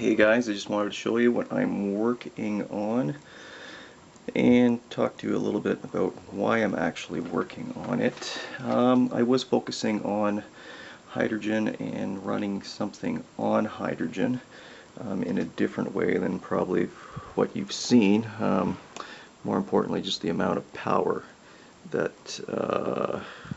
Hey guys, I just wanted to show you what I'm working on and talk to you a little bit about why I'm actually working on it. I was focusing on hydrogen and running something on hydrogen in a different way than probably what you've seen. More importantly, just the amount of power that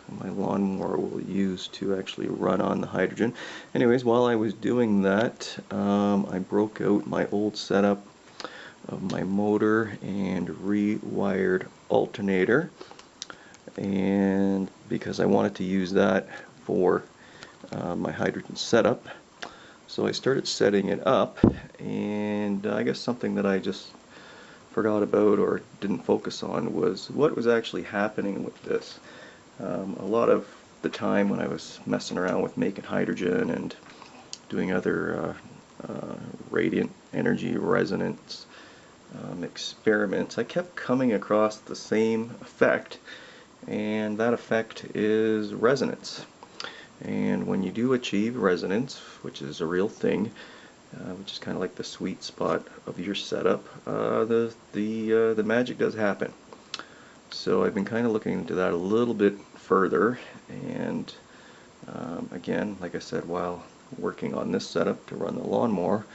my lawnmower will use to actually run on the hydrogen. Anyways, while I was doing that, I broke out my old setup of my motor and rewired alternator, and because I wanted to use that for my hydrogen setup. So I started setting it up, and I guess something that I just forgot about or didn't focus on was what was actually happening with this. A lot of the time when I was messing around with making hydrogen and doing other radiant energy resonance experiments, I kept coming across the same effect, and that effect is resonance. And when you do achieve resonance, which is a real thing, which is kind of like the sweet spot of your setup, the magic does happen. So I've been kind of looking into that a little bit further, and again, like I said, while working on this setup to run the lawnmower,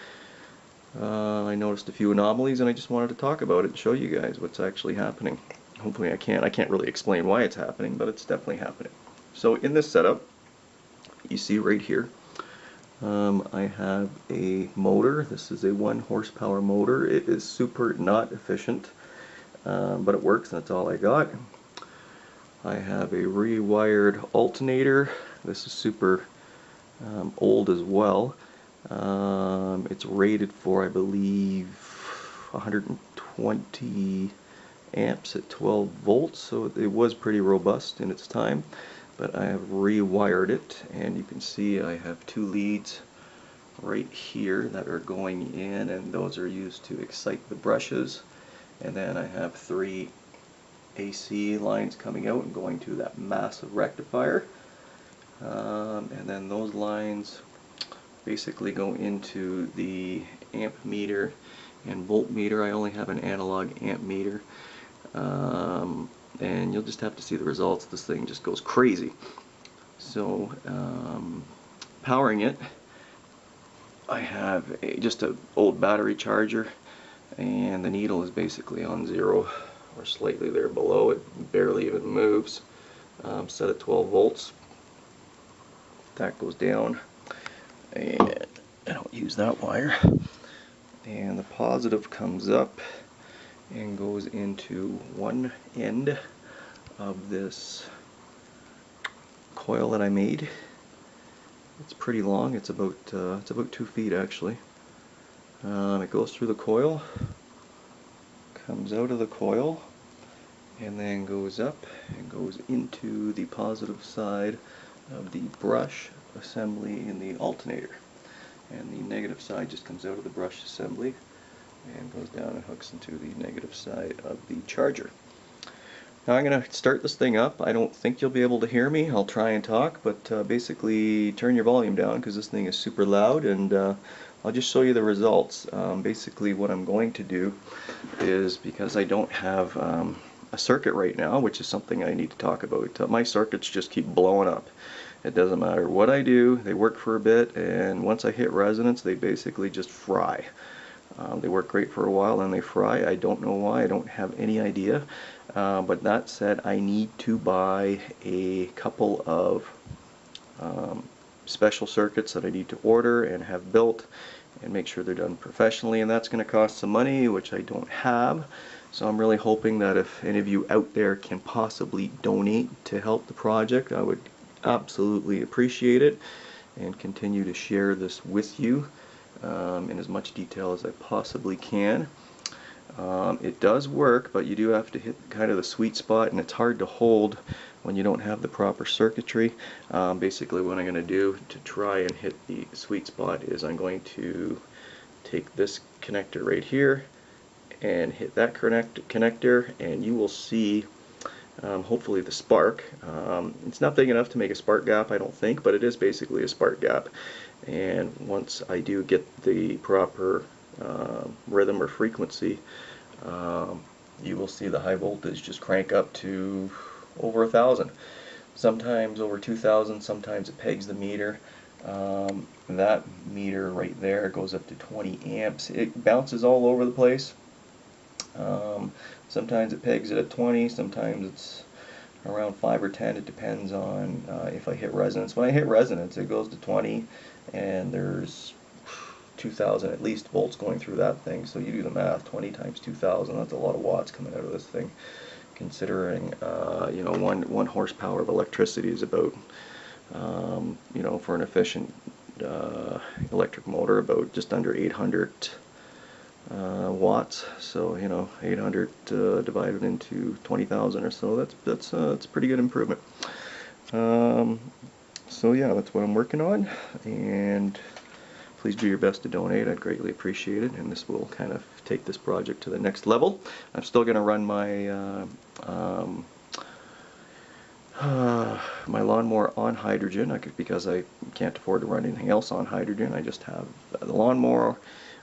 I noticed a few anomalies, and I just wanted to talk about it and show you guys what's actually happening. Hopefully I can't really explain why it's happening, but it's definitely happening. So in this setup, you see right here, I have a motor. This is a 1 horsepower motor. It is super not efficient, but it works, and that's all I got. I have a rewired alternator. This is super old as well. It's rated for, I believe, 120 amps at 12 volts, so it was pretty robust in its time. But I have rewired it, and you can see I have 2 leads right here that are going in, and those are used to excite the brushes. And then I have 3 AC lines coming out and going to that massive rectifier. And then those lines basically go into the amp meter and volt meter. I only have an analog amp meter. And you'll just have to see the results. This thing just goes crazy. So powering it, I have just an old battery charger, and the needle is basically on 0 or slightly there below. It barely even moves. Set at 12 volts. That goes down, and I don't use that wire. And the positive comes up and goes into one end of this coil that I made. It's pretty long. It's about 2 feet actually. It goes through the coil, comes out of the coil, and then goes up and goes into the positive side of the brush assembly in the alternator. And the negative side just comes out of the brush assembly and goes down and hooks into the negative side of the charger. Now I'm going to start this thing up. I don't think you'll be able to hear me. I'll try and talk, but basically turn your volume down because this thing is super loud, and I'll just show you the results. Basically what I'm going to do is, because I don't have a circuit right now, which is something I need to talk about, my circuits just keep blowing up. It doesn't matter what I do, they work for a bit, and once I hit resonance they basically just fry. They work great for a while, then they fry. I don't know why, I don't have any idea. But that said, I need to buy a couple of special circuits that I need to order and have built and make sure they're done professionally, and that's going to cost some money, which I don't have. So I'm really hoping that if any of you out there can possibly donate to help the project, I would absolutely appreciate it, and continue to share this with you in as much detail as I possibly can. It does work, but you do have to hit kind of the sweet spot, and it's hard to hold when you don't have the proper circuitry. Basically what I'm going to do to try and hit the sweet spot is I'm going to take this connector right here and hit that connector, and you will see hopefully the spark. It's not big enough to make a spark gap, I don't think, but it is basically a spark gap. And once I do get the proper rhythm or frequency, you will see the high voltage just crank up to over 1,000. Sometimes over 2,000, sometimes it pegs the meter. That meter right there goes up to 20 amps. It bounces all over the place. Sometimes it pegs it at 20, sometimes it's around 5 or 10. It depends on if I hit resonance. When I hit resonance, it goes to 20, and there's 2,000 at least volts going through that thing. So you do the math, 20 times 2,000, that's a lot of watts coming out of this thing. Considering you know, one horsepower of electricity is about you know, for an efficient electric motor, about just under 800 watts. So you know, 800 divided into 20,000 or so, that's a pretty good improvement. So yeah, that's what I'm working on, and please do your best to donate. I'd greatly appreciate it, and this will kind of take this project to the next level. I'm still going to run my my lawnmower on hydrogen, because I can't afford to run anything else on hydrogen. I just have the lawnmower,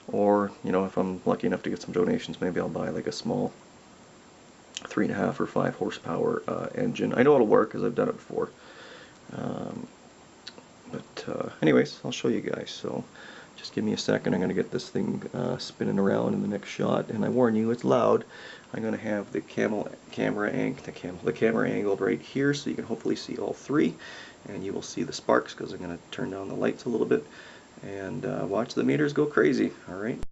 or you know, if I'm lucky enough to get some donations, maybe I'll buy like a small 3.5 or 5 horsepower engine. I know it'll work because I've done it before. Anyways, I'll show you guys. So just give me a second. I'm going to get this thing spinning around in the next shot, and I warn you, it's loud. I'm going to have the camera angled right here, so you can hopefully see all three, and you will see the sparks because I'm going to turn down the lights a little bit, and watch the meters go crazy. All right.